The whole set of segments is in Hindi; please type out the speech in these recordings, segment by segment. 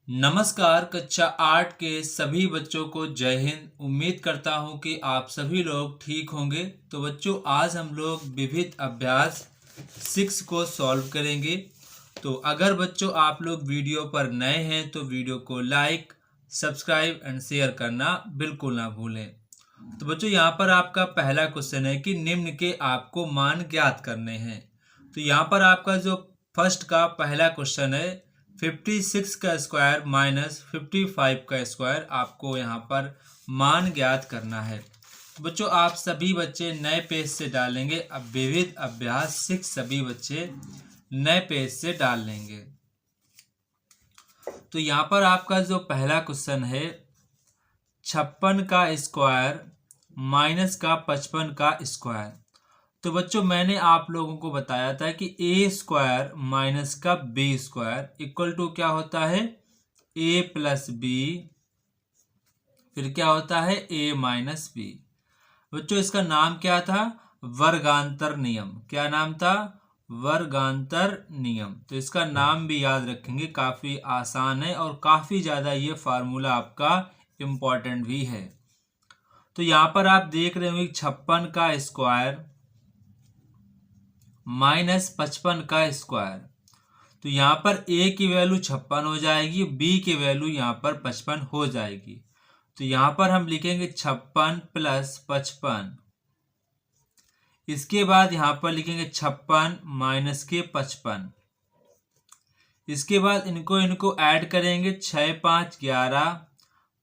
नमस्कार। कक्षा 8 के सभी बच्चों को जय हिंद। उम्मीद करता हूं कि आप सभी लोग ठीक होंगे। तो बच्चों, आज हम लोग विविध अभ्यास 6 को सॉल्व करेंगे। तो अगर बच्चों आप लोग वीडियो पर नए हैं तो वीडियो को लाइक, सब्सक्राइब एंड शेयर करना बिल्कुल ना भूलें। तो बच्चों, यहाँ पर आपका पहला क्वेश्चन है कि निम्न के आपको मान ज्ञात करने हैं। तो यहाँ पर आपका जो फर्स्ट का पहला क्वेश्चन है 56 का स्क्वायर माइनस 55 का स्क्वायर, आपको यहाँ पर मान ज्ञात करना है। बच्चों, आप सभी बच्चे नए पेज से डालेंगे। अब विविध अभ्यास 6 सभी बच्चे नए पेज से डाल लेंगे। तो यहाँ पर आपका जो पहला क्वेश्चन है 56 का स्क्वायर माइनस का 55 का स्क्वायर। तो बच्चों, मैंने आप लोगों को बताया था कि ए स्क्वायर माइनस का बी स्क्वायर इक्वल टू क्या होता है, ए प्लस बी, फिर क्या होता है ए माइनस बी। बच्चों, इसका नाम क्या था, वर्गांतर नियम। क्या नाम था, वर्गांतर नियम। तो इसका नाम भी याद रखेंगे, काफी आसान है और काफी ज्यादा ये फार्मूला आपका इम्पोर्टेंट भी है। तो यहां पर आप देख रहे होंगे 56 का स्क्वायर माइनस 55 का स्क्वायर। तो यहाँ पर a की वैल्यू 56 हो जाएगी, b की वैल्यू यहाँ पर 55 हो जाएगी। तो यहाँ पर हम लिखेंगे 56 प्लस 55। इसके बाद यहाँ पर लिखेंगे 56 माइनस के 55। इसके बाद इनको ऐड करेंगे, 6 5 11,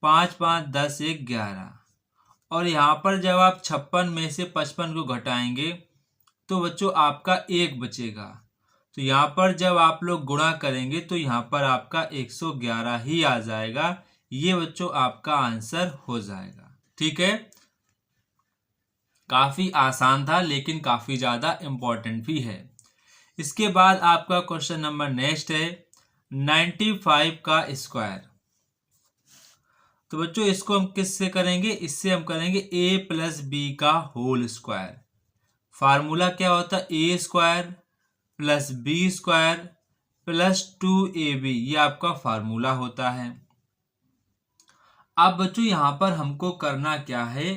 5 5 10 1 11। और यहाँ पर जब आप 56 में से 55 को घटाएंगे तो बच्चों आपका 1 बचेगा। तो यहाँ पर जब आप लोग गुणा करेंगे तो यहाँ पर आपका 111 ही आ जाएगा। ये बच्चों आपका आंसर हो जाएगा। ठीक है, काफी आसान था लेकिन काफी ज्यादा इंपॉर्टेंट भी है। इसके बाद आपका क्वेश्चन नंबर नेक्स्ट है 95 का स्क्वायर। तो बच्चों, इसको हम किससे करेंगे, इससे हम करेंगे a प्लस बी का होल स्क्वायर। फार्मूला क्या होता है, A square plus B square plus 2ab, ये आपका फार्मूला होता है। अब बच्चों यहाँ पर हमको करना क्या है,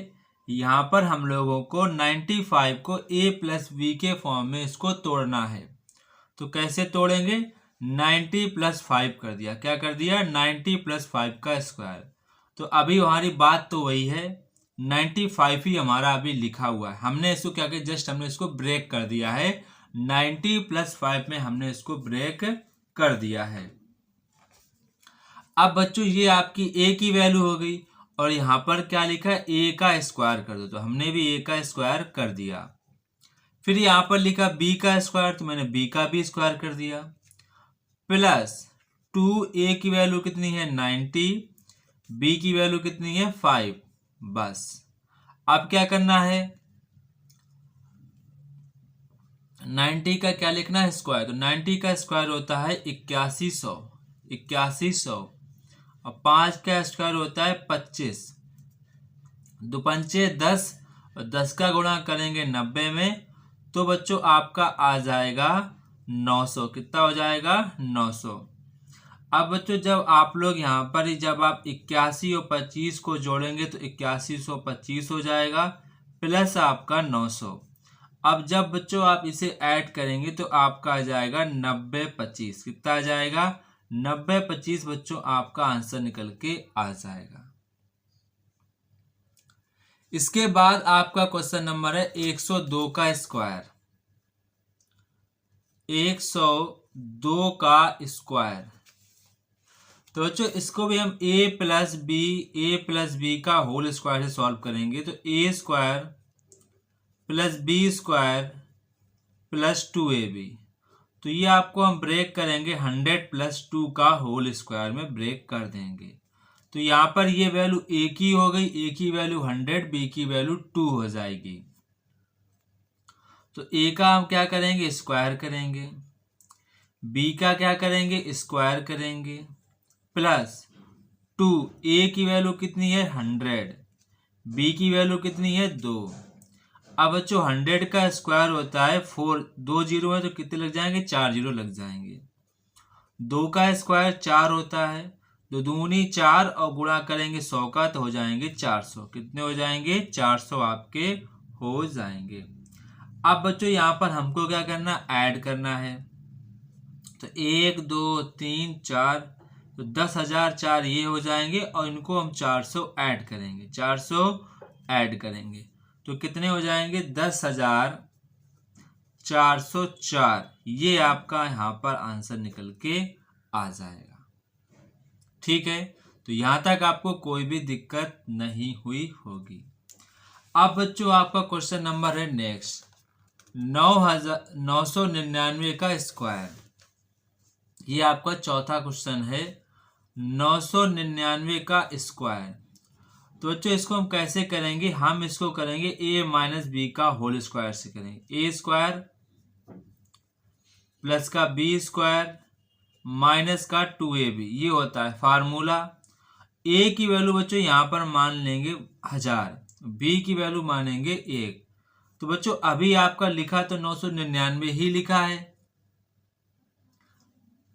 यहाँ पर हम लोगों को 95 को a प्लस बी के फॉर्म में इसको तोड़ना है। तो कैसे तोड़ेंगे, 90 प्लस 5 कर दिया, क्या कर दिया 90 प्लस 5 का स्क्वायर। तो अभी हमारी बात तो वही है, 95 ही हमारा अभी लिखा हुआ है। हमने इसको क्या किया, जस्ट हमने इसको ब्रेक कर दिया है। 90 प्लस 5 में हमने इसको ब्रेक कर दिया है। अब बच्चों ये आपकी a की वैल्यू हो गई और यहाँ पर क्या लिखा है, a का स्क्वायर कर दो। तो हमने भी a का स्क्वायर कर दिया। फिर यहाँ पर लिखा b का स्क्वायर, तो मैंने b का भी स्क्वायर कर दिया। प्लस 2a की वैल्यू कितनी है 90, b की वैल्यू कितनी है 5। बस अब क्या करना है, 90 का क्या लिखना है स्क्वायर। तो 90 का स्क्वायर होता है 8100, 8100 और 5 का स्क्वायर होता है 25। दो पंचे 10 और 10 का गुणा करेंगे 90 में, तो बच्चों आपका आ जाएगा 900। कितना हो जाएगा 900। अब बच्चों जब आप लोग यहाँ पर जब आप 81 और 25 को जोड़ेंगे तो 8125 हो जाएगा प्लस आपका 900। अब जब बच्चों आप इसे ऐड करेंगे तो आपका आ जाएगा 9025। कितना आ जाएगा 9025। बच्चों आपका आंसर निकल के आ जाएगा। इसके बाद आपका क्वेश्चन नंबर है 102 का स्क्वायर। 102 का स्क्वायर। तो बच्चों इसको भी हम a प्लस बी का होल स्क्वायर से सॉल्व करेंगे। तो a square plus B square plus 2ab। तो ये आपको हम ब्रेक करेंगे 100 प्लस 2 का होल स्क्वायर में ब्रेक कर देंगे। तो यहाँ पर ये वैल्यू a की हो गई, a की वैल्यू 100, b की वैल्यू 2 हो जाएगी। तो a का हम क्या करेंगे, स्क्वायर करेंगे, b का क्या करेंगे, स्क्वायर करेंगे, प्लस 2, a की वैल्यू कितनी है 100, b की वैल्यू कितनी है 2। अब बच्चों 100 का स्क्वायर होता है 4, 2 जीरो है तो कितने लग जाएंगे, 4 जीरो लग जाएंगे। 2 का स्क्वायर 4 होता है 2 दूनी 4 और गुणा करेंगे 100 का तो हो जाएंगे 400। कितने हो जाएंगे? 400 आपके हो जाएंगे। अब बच्चों यहाँ पर हमको क्या करना? ऐड करना है। तो 1 2 3 4, तो 10,004 ये हो जाएंगे और इनको हम 400 ऐड करेंगे। 400 ऐड करेंगे तो कितने हो जाएंगे? 10,404। ये आपका यहाँ पर आंसर निकल के आ जाएगा। ठीक है, तो यहाँ तक आपको कोई भी दिक्कत नहीं हुई होगी। अब बच्चों आपका क्वेश्चन नंबर है नेक्स्ट, 999 का स्क्वायर। ये आपका चौथा क्वेश्चन है, 999 का स्क्वायर। तो बच्चों इसको हम कैसे करेंगे? हम इसको करेंगे a माइनस बी का होल स्क्वायर से करेंगे। a स्क्वायर प्लस का b स्क्वायर माइनस का 2ab, ये होता है फार्मूला। a की वैल्यू बच्चों यहाँ पर मान लेंगे 1000, b की वैल्यू मानेंगे 1। तो बच्चों अभी आपका लिखा तो 999 ही लिखा है।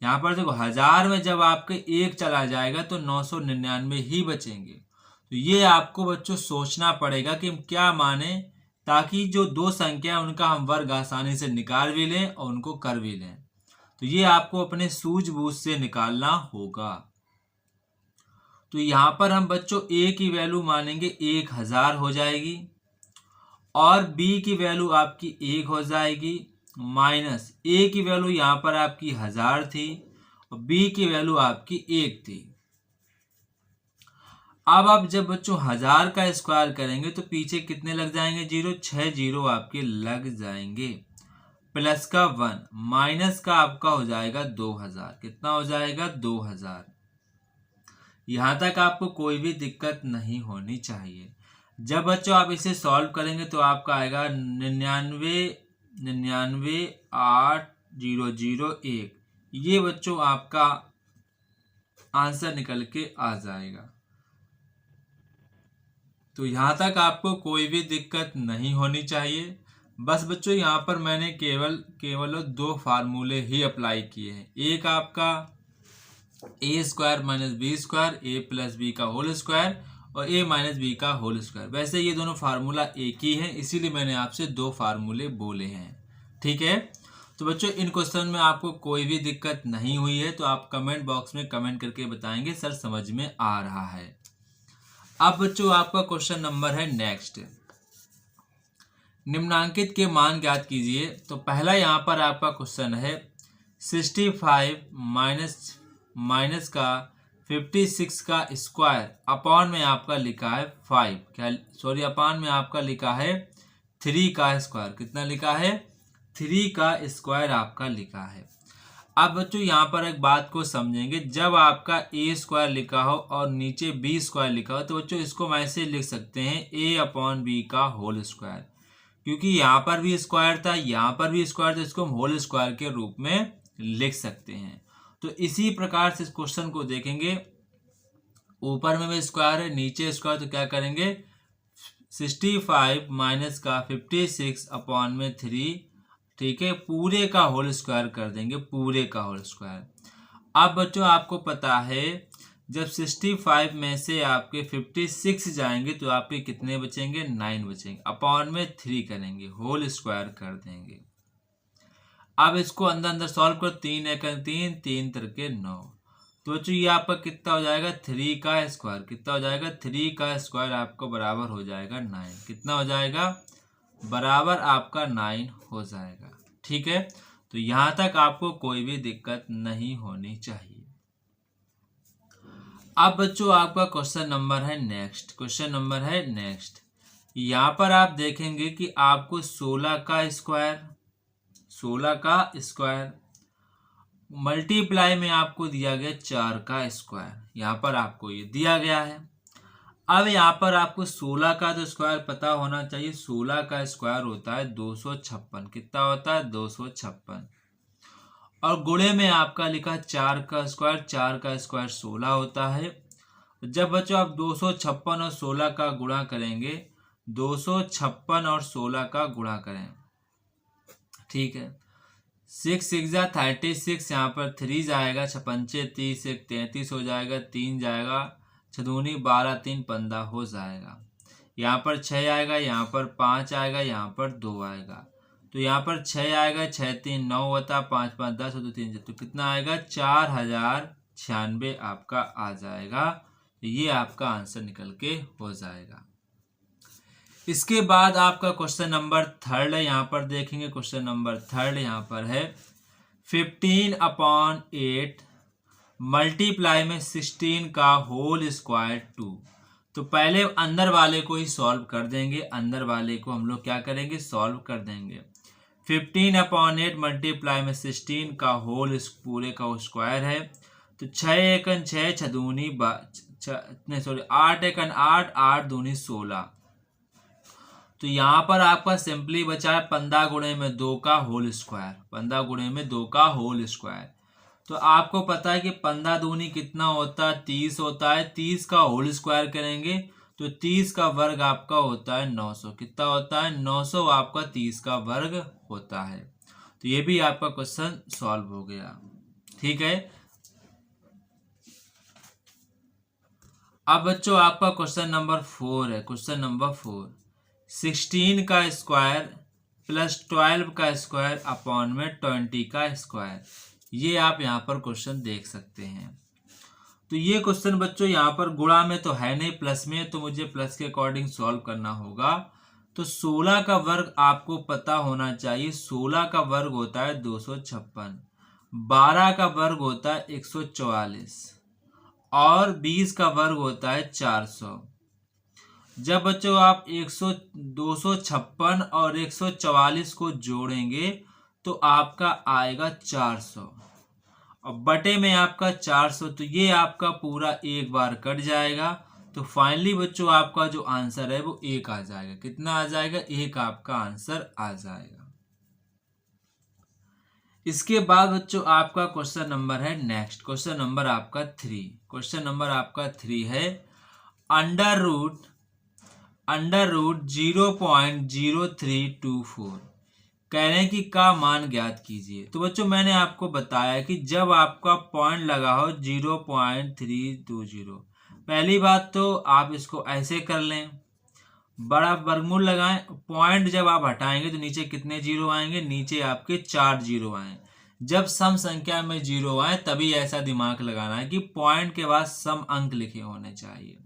यहाँ पर देखो 1000 में जब आपके 1 चला जाएगा तो 999 ही बचेंगे। तो ये आपको बच्चों सोचना पड़ेगा कि हम क्या माने, ताकि जो दो संख्या है उनका हम वर्ग आसानी से निकाल भी लें और उनको कर भी लें। तो ये आपको अपने सूझबूझ से निकालना होगा। तो यहाँ पर हम बच्चों a की वैल्यू मानेंगे 1000 हो जाएगी और b की वैल्यू आपकी 1 हो जाएगी, माइनस a की वैल्यू यहाँ पर आपकी 1000 थी और b की वैल्यू आपकी 1 थी। अब आप जब बच्चों 1000 का स्क्वायर करेंगे तो पीछे कितने लग जाएंगे? 0, 6 जीरो आपके लग जाएंगे, प्लस का 1 माइनस का आपका हो जाएगा 2000। कितना हो जाएगा? 2000। यहाँ तक आपको कोई भी दिक्कत नहीं होनी चाहिए। जब बच्चों आप इसे सॉल्व करेंगे तो आपका आएगा 99,8001। ये बच्चों आपका आंसर निकल के आ जाएगा। तो यहाँ तक आपको कोई भी दिक्कत नहीं होनी चाहिए। बस बच्चों यहाँ पर मैंने केवल 2 फार्मूले ही अप्लाई किए हैं। एक आपका a square minus b square, a plus B का होल स्क्वायर और a माइनस बी का होल स्क्वायर। वैसे ये दोनों फार्मूला एक ही है, इसीलिए मैंने आपसे 2 फार्मूले बोले हैं। ठीक है, तो बच्चों इन क्वेश्चन में आपको कोई भी दिक्कत नहीं हुई है तो आप कमेंट बॉक्स में कमेंट करके बताएंगे सर समझ में आ रहा है। अब बच्चों आपका क्वेश्चन नंबर है नेक्स्ट, निम्नांकित के मान ज्ञात कीजिए। तो पहला यहाँ पर आपका क्वेश्चन है 65 माइनस का 56 का स्क्वायर अपॉन में आपका लिखा है 5, अपॉन में आपका लिखा है 3 का स्क्वायर। कितना लिखा है? 3 का स्क्वायर आपका लिखा है। अब बच्चों यहाँ पर एक बात को समझेंगे, जब आपका a स्क्वायर लिखा हो और नीचे b स्क्वायर लिखा हो तो बच्चों इसको हम ऐसे लिख सकते हैं a अपॉन बी का होल स्क्वायर, क्योंकि यहाँ पर भी स्क्वायर था यहाँ पर भी स्क्वायर था, इसको हम होल स्क्वायर के रूप में लिख सकते हैं। तो इसी प्रकार से इस क्वेश्चन को देखेंगे, ऊपर में भी स्क्वायर है नीचे स्क्वायर, तो क्या करेंगे 65 माइनस का 56 अपॉन में 3, ठीक है, पूरे का होल स्क्वायर कर देंगे, पूरे का होल स्क्वायर। अब बच्चों आपको पता है जब 65 में से आपके 56 जाएंगे तो आपके कितने बचेंगे? 9 बचेंगे, अपॉन में 3 करेंगे, होल स्क्वायर कर देंगे। अब इसको अंदर सॉल्व करो, 3 एक 3, 3 तिरके 9। तो बच्चों ये आपका कितना हो जाएगा? 3 का स्क्वायर। कितना हो जाएगा? 3 का स्क्वायर आपको बराबर हो जाएगा 9। कितना हो जाएगा? बराबर आपका 9 हो जाएगा। ठीक है, तो यहाँ तक आपको कोई भी दिक्कत नहीं होनी चाहिए। अब बच्चों आपका क्वेश्चन नंबर है नेक्स्ट, यहाँ पर आप देखेंगे कि आपको 16 का स्क्वायर मल्टीप्लाई में आपको दिया गया 4 का स्क्वायर, यहाँ पर आपको ये दिया गया है। अब यहाँ पर आपको 16 का तो स्क्वायर पता होना चाहिए, 16 का स्क्वायर होता है 256। कितना होता है? 256। और गुणे में आपका लिखा 4 का स्क्वायर, 4 का स्क्वायर 16 होता है। जब बच्चों आप 256 और 16 का गुणा करेंगे, 256 और 16 का गुणा करें, ठीक है, 6 6 जा 36, यहाँ पर 3 जाएगा, 6 पंचे 30, 1 33 हो जाएगा, 3 जाएगा, 6 दूनी 12, 3 15 हो जाएगा। यहाँ पर 6 आएगा, यहाँ पर 5 आएगा, यहाँ पर 2 आएगा। तो यहाँ पर 6 आएगा, 6 3 9 होता, 5 5 10 हो, तो 3 तो कितना आएगा 4096 आपका आ जाएगा। तो ये आपका आंसर निकल के हो जाएगा। इसके बाद आपका क्वेश्चन नंबर 3 है, यहाँ पर देखेंगे क्वेश्चन नंबर 3 यहाँ पर है 15/8 मल्टीप्लाई में 16 का होल स्क्वायर 2। तो पहले अंदर वाले को ही सॉल्व कर देंगे, अंदर वाले को हम लोग क्या करेंगे सॉल्व कर देंगे। 15/8 मल्टीप्लाई में 16 का होल पूरे का स्क्वायर है। तो 6 एकन 6, 6 दूनी 8 एकन 8, 8 दूनी 16। तो यहाँ पर आपका सिंपली बचा है 15 गुणे में 2 का होल स्क्वायर, 15 गुणे में 2 का होल स्क्वायर। तो आपको पता है कि 15 दूनी कितना होता है 30 होता है, 30 का होल स्क्वायर करेंगे तो 30 का वर्ग आपका होता है 900। कितना होता है 900 आपका 30 का वर्ग होता है। तो ये भी आपका क्वेश्चन सॉल्व हो गया। ठीक है, अब बच्चों आपका क्वेश्चन नंबर 4 है। क्वेश्चन नंबर 4 16 का स्क्वायर प्लस 12 का स्क्वायर अपॉन में 20 का स्क्वायर। ये आप यहाँ पर क्वेश्चन देख सकते हैं। तो ये क्वेश्चन बच्चों यहाँ पर गुणा में तो है नहीं, प्लस में, तो मुझे प्लस के अकॉर्डिंग सॉल्व करना होगा। तो 16 का वर्ग आपको पता होना चाहिए, 16 का वर्ग होता है 256, 12 का वर्ग होता है 144 और 20 का वर्ग होता है 400। जब बच्चों आप 256 और 144 को जोड़ेंगे तो आपका आएगा 400 और बटे में आपका 400। तो ये आपका पूरा एक बार कट जाएगा। तो फाइनली बच्चों आपका जो आंसर है वो 1 आ जाएगा। कितना आ जाएगा 1 आपका आंसर आ जाएगा। इसके बाद बच्चों आपका क्वेश्चन नंबर है नेक्स्ट, क्वेश्चन नंबर आपका 3। क्वेश्चन नंबर आपका 3 है अंडर रूट 0.0324 कह रहे हैं कि का मान ज्ञात कीजिए। तो बच्चों मैंने आपको बताया कि जब आपका पॉइंट लगा हो 0.320, पहली बात तो आप इसको ऐसे कर लें, बड़ा वर्गमूल लगाएं। पॉइंट जब आप हटाएंगे तो नीचे कितने जीरो आएंगे, नीचे आपके 4 जीरो आए। जब सम संख्या में जीरो आए तभी ऐसा दिमाग लगाना है कि पॉइंट के बाद सम अंक लिखे होने चाहिए।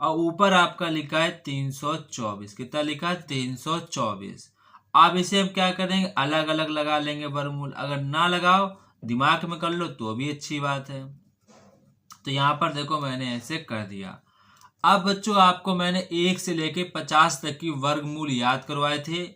और ऊपर आपका लिखा है 324। कितना लिखा है 324। अब इसे हम क्या करेंगे अलग अलग लगा लेंगे वर्गमूल। अगर ना लगाओ दिमाग में कर लो तो भी अच्छी बात है। तो यहाँ पर देखो मैंने ऐसे कर दिया। अब बच्चों आपको मैंने 1 से लेके 50 तक की वर्गमूल याद करवाए थे,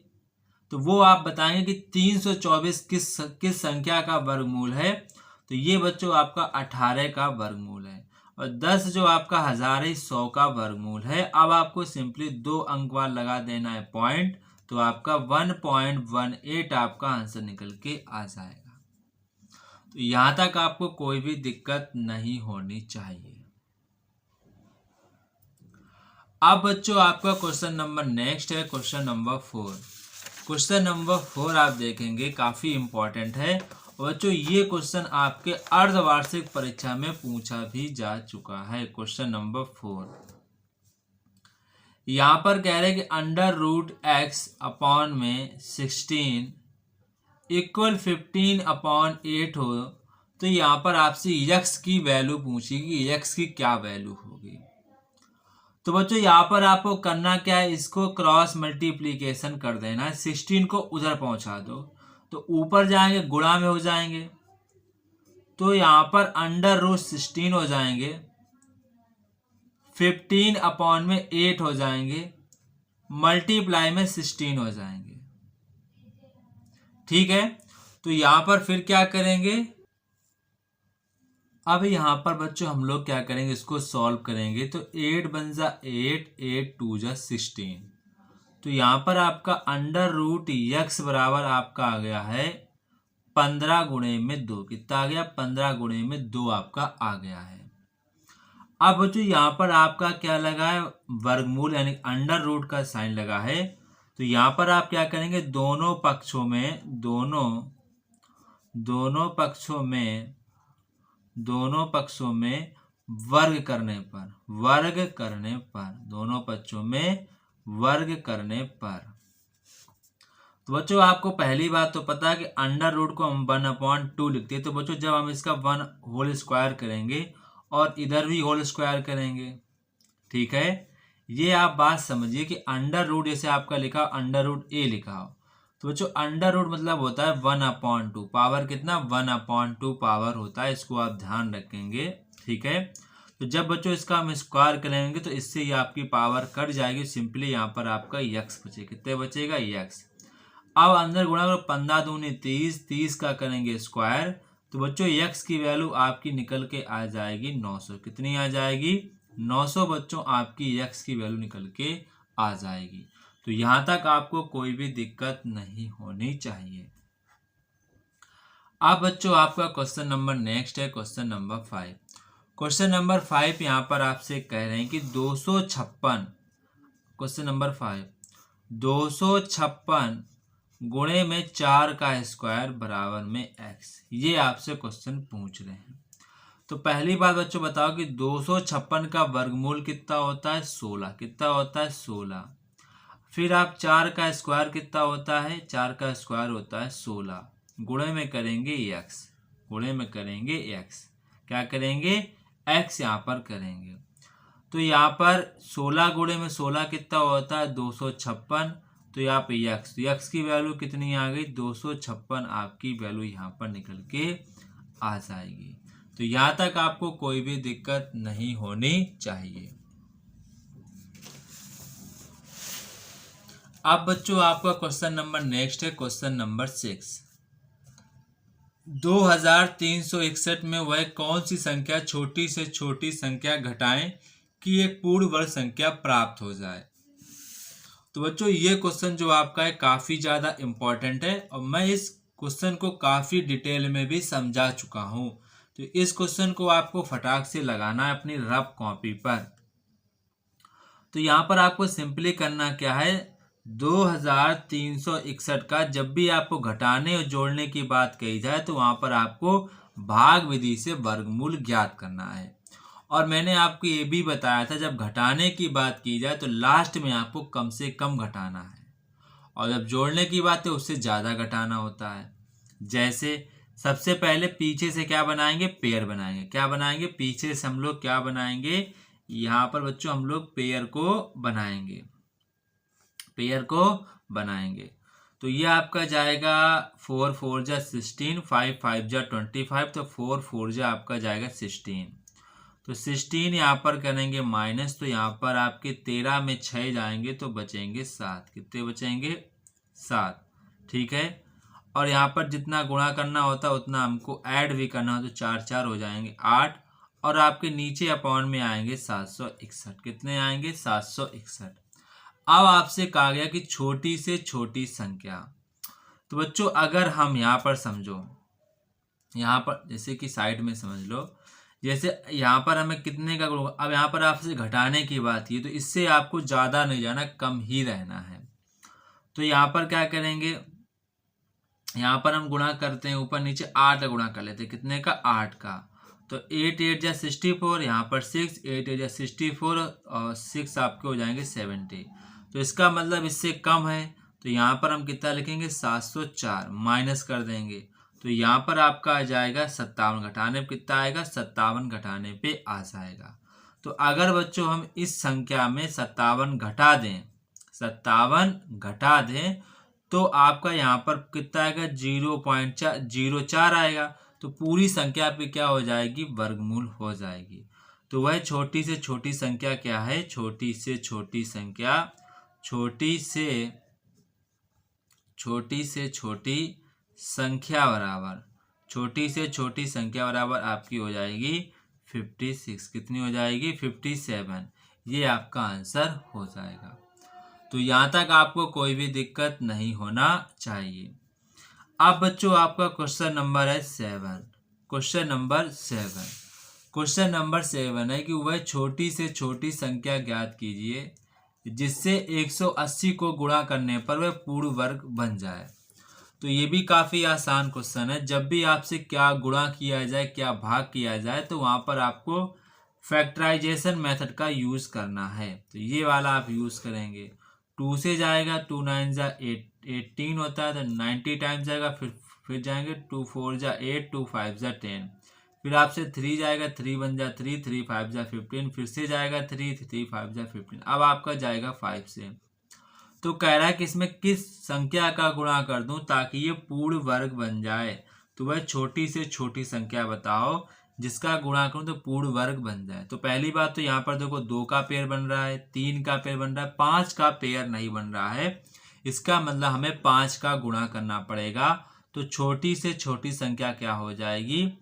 तो वो आप बताएंगे कि 324 किस संख्या का वर्गमूल है। तो ये बच्चों आपका 18 का वर्गमूल है और 10 जो आपका 1000 है 100 का वर्गमूल है। अब आपको सिंपली 2 अंक वार लगा देना है पॉइंट, तो आपका 1.18 आपका आंसर निकल के आ जाएगा। तो यहां तक आपको कोई भी दिक्कत नहीं होनी चाहिए। अब बच्चों आपका क्वेश्चन नंबर नेक्स्ट है, क्वेश्चन नंबर 4। क्वेश्चन नंबर 4 आप देखेंगे काफी इंपॉर्टेंट है बच्चों। ये क्वेश्चन आपके अर्धवार्षिक परीक्षा में पूछा भी जा चुका है। क्वेश्चन नंबर 4 यहां पर कह रहे हैं कि अंडर रूट x अपॉन में 16 इक्वल 15/8 हो। तो यहाँ पर आपसे x की वैल्यू पूछेगी, x की क्या वैल्यू होगी। तो बच्चों यहाँ पर आपको करना क्या है, इसको क्रॉस मल्टीप्लीकेशन कर देना है। 16 को उधर पहुंचा दो तो ऊपर जाएंगे गुणा में हो जाएंगे। तो यहाँ पर अंडर रूट 16 हो जाएंगे, 15/8 हो जाएंगे, मल्टीप्लाई में 16 हो जाएंगे। ठीक है, तो यहाँ पर फिर क्या करेंगे, अब यहाँ पर बच्चों हम लोग क्या करेंगे, इसको सॉल्व करेंगे। तो 8 बन जा 8, 8 2 जा 16। तो यहाँ पर आपका अंडर रूट x बराबर आपका आ गया है 15 गुणे में 2। कितना आ गया 15 गुणे में 2 आपका आ गया है। अब बच्चों यहाँ पर आपका क्या लगा है वर्गमूल यानी अंडर रूट का साइन लगा है। तो यहाँ पर आप क्या करेंगे दोनों पक्षों में, दोनों दोनों पक्षों में वर्ग करने पर दोनों पक्षों में वर्ग करने पर। तो बच्चों आपको पहली बात तो पता है कि अंडर रूट को हम 1/2 लिखते हैं। तो बच्चों जब हम इसका 1 होल स्क्वायर करेंगे और इधर भी होल स्क्वायर करेंगे, ठीक है, ये आप बात समझिए कि अंडर रूट जैसे आपका लिखा अंडर रूट ए लिखा हो, तो बच्चों अंडर रूट मतलब होता है 1/2, पावर कितना 1/2 पावर होता है, इसको आप ध्यान रखेंगे, ठीक है। तो जब बच्चों इसका हम स्क्वायर करेंगे तो इससे ये आपकी पावर कट जाएगी, सिंपली यहाँ पर आपका यक्स बचेगा, कितने बचेगा यक्स। अब अंदर गुणा करो 15 दूनी 30, 30 का करेंगे स्क्वायर, तो बच्चों यक्स की वैल्यू आपकी निकल के आ जाएगी 900, कितनी आ जाएगी 900 बच्चों आपकी यक्स की वैल्यू निकल के आ जाएगी। तो यहां तक आपको कोई भी दिक्कत नहीं होनी चाहिए। अब बच्चों आपका क्वेश्चन नंबर नेक्स्ट है क्वेश्चन नंबर 5। क्वेश्चन नंबर 5 यहाँ पर आपसे कह रहे हैं कि 256, क्वेश्चन नंबर 5, 256 गुणे में 4 का स्क्वायर बराबर में x, ये आपसे क्वेश्चन पूछ रहे हैं। तो पहली बात बच्चों बताओ कि 256 का वर्गमूल कितना होता है 16, कितना होता है 16। फिर आप 4 का स्क्वायर कितना होता है, 4 का स्क्वायर होता है 16, गुणे में करेंगे x, गुणे में करेंगे x, क्या करेंगे x यहाँ पर करेंगे। तो यहाँ पर 16 गुणे में 16 कितना होता है 256, तो यहाँ पे यक्स की वैल्यू कितनी आ गई 256, आपकी वैल्यू यहाँ पर निकल के आ जाएगी। तो यहाँ तक आपको कोई भी दिक्कत नहीं होनी चाहिए। अब बच्चों आपका क्वेश्चन नंबर नेक्स्ट है क्वेश्चन नंबर 6। 2361 में वह कौन सी संख्या छोटी से छोटी संख्या घटाएं कि एक पूर्ण वर्ग संख्या प्राप्त हो जाए। तो बच्चों ये क्वेश्चन जो आपका है काफी ज्यादा इंपॉर्टेंट है और मैं इस क्वेश्चन को काफी डिटेल में भी समझा चुका हूं। तो इस क्वेश्चन को आपको फटाक से लगाना है अपनी रफ कॉपी पर। तो यहाँ पर आपको सिंपली करना क्या है, 2361 का जब भी आपको घटाने और जोड़ने की बात कही जाए तो वहां पर आपको भाग विधि से वर्गमूल ज्ञात करना है। और मैंने आपको ये भी बताया था जब घटाने की बात की जाए तो लास्ट में आपको कम से कम घटाना है, और जब जोड़ने की बात है उससे ज़्यादा घटाना होता है। जैसे सबसे पहले पीछे से क्या बनाएंगे, पेयर बनाएंगे, क्या बनाएंगे पीछे से हम लोग क्या बनाएंगे, यहाँ पर बच्चों हम लोग पेयर को बनाएंगे, पेयर को बनाएंगे। तो ये आपका जाएगा 4 4 जा 16, 5 5 जा 25, तो 4 4 जा आपका जाएगा 16। तो 16 यहाँ पर करेंगे माइनस, तो यहाँ पर आपके 13 में 6 जाएंगे तो बचेंगे 7, कितने बचेंगे 7, ठीक है। और यहाँ पर जितना गुणा करना होता है उतना हमको ऐड भी करना हो, तो 4 4 हो जाएंगे 8, और आपके नीचे अपॉन में आएंगे 761, कितने आएंगे 761। अब आपसे कहा गया कि छोटी से छोटी संख्या। तो बच्चों अगर हम यहाँ पर समझो, यहाँ पर जैसे कि साइड में समझ लो, जैसे यहाँ पर हमें कितने का, अब यहाँ पर आपसे घटाने की बात की तो इससे आपको ज़्यादा नहीं जाना, कम ही रहना है। तो यहाँ पर क्या करेंगे, यहाँ पर हम गुणा करते हैं ऊपर नीचे 8 का गुणा कर लेते हैं, कितने का 8 का। तो 8 8 जा 64, यहाँ पर 6 8 8 जा 64 और 6 आपके हो जाएंगे 70। तो इसका मतलब इससे कम है, तो यहाँ पर हम कितना लिखेंगे 704, माइनस कर देंगे, तो यहाँ पर आपका आ जाएगा 57, घटाने पे कितना आएगा 57, घटाने पे आ जाएगा। तो अगर बच्चों हम इस संख्या में 57 घटा दें, 57 घटा दें तो आपका यहाँ पर कितना आएगा 0.04 आएगा। तो पूरी संख्या पे क्या हो जाएगी, वर्गमूल हो जाएगी। तो वह छोटी से छोटी संख्या क्या है, छोटी से छोटी संख्या, छोटी से छोटी संख्या बराबर, छोटी से छोटी संख्या बराबर आपकी हो जाएगी 56, कितनी हो जाएगी 57, ये आपका आंसर हो जाएगा। तो यहाँ तक आपको कोई भी दिक्कत नहीं होना चाहिए। अब बच्चों आपका क्वेश्चन नंबर है 7, क्वेश्चन नंबर 7, क्वेश्चन नंबर 7 है कि वह छोटी से छोटी संख्या ज्ञात कीजिए जिससे 180 को गुणा करने पर वह पूर्ण वर्ग बन जाए। तो ये भी काफ़ी आसान क्वेश्चन है। जब भी आपसे क्या गुणा किया जाए, क्या भाग किया जाए, तो वहाँ पर आपको फैक्टराइजेशन मेथड का यूज़ करना है। तो ये वाला आप यूज़ करेंगे। 2 से जाएगा, 2 9 जा 18 होता है, तो 90 टाइम्स जाएगा। फिर जाएंगे 2 4 जा 8, 2 5 जा 10। फिर आपसे 3 जाएगा, 3 1 जा 3, 3 5 जा 15। फिर से जाएगा 3, 3 5 जा 15। अब आपका जाएगा 5 से। तो कह रहा है कि इसमें किस संख्या का गुणा कर दूं ताकि ये पूर्ण वर्ग बन जाए। तो वह छोटी से छोटी संख्या बताओ जिसका गुणा करूं तो पूर्ण वर्ग बन जाए। तो पहली बात तो यहाँ पर देखो 2 का पेयर बन रहा है, 3 का पेयर बन रहा है, 5 का पेयर नहीं बन रहा है। इसका मतलब हमें 5 का गुणा करना पड़ेगा। तो छोटी से छोटी संख्या क्या हो जाएगी?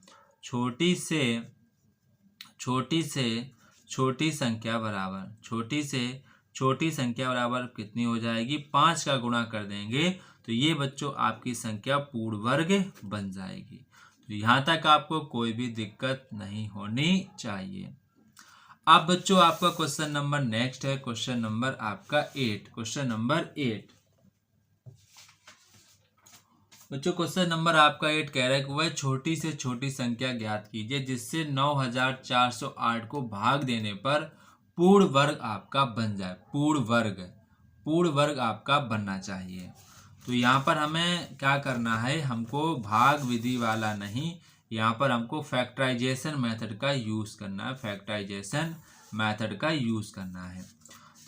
छोटी से छोटी संख्या बराबर छोटी संख्या बराबर कितनी हो जाएगी? 5 का गुणा कर देंगे तो ये बच्चों आपकी संख्या पूर्ण वर्ग बन जाएगी। तो यहाँ तक आपको कोई भी दिक्कत नहीं होनी चाहिए। अब बच्चों आपका क्वेश्चन नंबर नेक्स्ट है, क्वेश्चन नंबर आपका 8। क्वेश्चन नंबर 8 बच्चों, क्वेश्चन नंबर आपका 8 कह रहा है कि वह छोटी से छोटी संख्या ज्ञात कीजिए जिससे 9408 को भाग देने पर पूर्ण वर्ग आपका बन जाए। पूर्ण वर्ग आपका बनना चाहिए। तो यहाँ पर हमें क्या करना है? हमको भाग विधि वाला नहीं, यहाँ पर हमको फैक्टराइजेशन मेथड का यूज़ करना है। फैक्टराइजेशन मेथड का यूज़ करना है।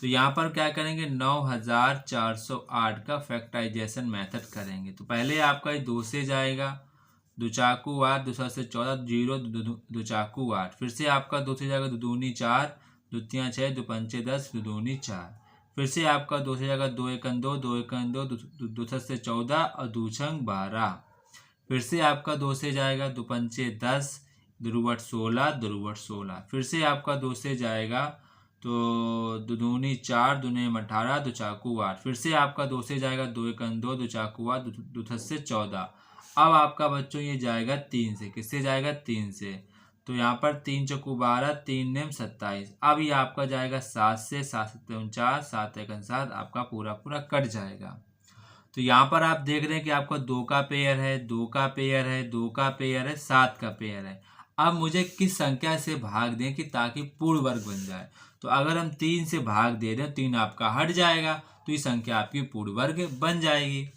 तो यहाँ पर क्या करेंगे? 9408 का फैक्टराइजेशन मेथड करेंगे। तो पहले आपका 2 से जाएगा, 2 चाकू 8, 2 से 14, 0 2 चाकू 8। फिर से आपका 2 से जाएगा, 2 दूनी 4, 2 तियां 6, 2 पंचे 10, 2 दूनी 4। फिर से आपका 2 से जाएगा, 2 एकन 2, 2 एकन 2, 2 से 14 और 2 छंग 12। फिर से आपका 2 से जाएगा, 2 पंचे 10, 2 बट 16, 2 बट 16। फिर से आपका 2 से जाएगा तो 2 दूनी 4, 2 नेम 18, 2 चाकू 8। फिर से आपका 2 से जाएगा, 2 एकन 2, 2 चाकू 8, 2 से 14। अब आपका बच्चों ये जाएगा 3 से। किससे जाएगा? 3 से। तो यहाँ पर 3 चौकू 12, 3 नेम 27। अब ये आपका जाएगा 7 से, 7 7 49, 7 एकन 7, आपका पूरा कट जाएगा। तो यहाँ पर आप देख रहे हैं कि आपका 2 का पेयर है, 2 का पेयर है, 2 का पेयर है, 7 का पेयर है। अब मुझे किस संख्या से भाग दें कि ताकि पूर्ण वर्ग बन जाए? तो अगर हम 3 से भाग दे दें, 3 आपका हट जाएगा तो ये संख्या आपकी पूर्ण वर्ग बन जाएगी।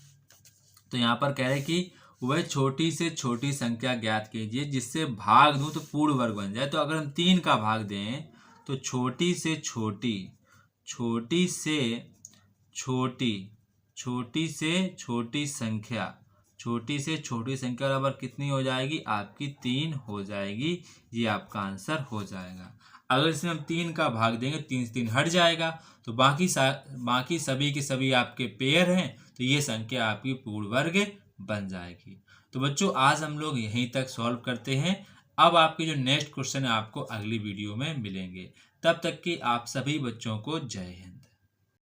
तो यहाँ पर कह रहे हैं कि वह छोटी से छोटी संख्या ज्ञात कीजिए जिससे भाग दूं तो पूर्ण वर्ग बन जाए। तो अगर हम 3 का भाग दें तो छोटी से छोटी संख्या बराबर कितनी हो जाएगी? आपकी 3 हो जाएगी। ये आपका आंसर हो जाएगा। अगर इसमें हम 3 का भाग देंगे, 3 से 3 हट जाएगा तो बाकी सभी के सभी आपके पेयर हैं, तो ये संख्या आपकी पूर्ण वर्ग बन जाएगी। तो बच्चों आज हम लोग यहीं तक सॉल्व करते हैं। अब आपके जो नेक्स्ट क्वेश्चन है आपको अगली वीडियो में मिलेंगे। तब तक कि आप सभी बच्चों को जय हिंद।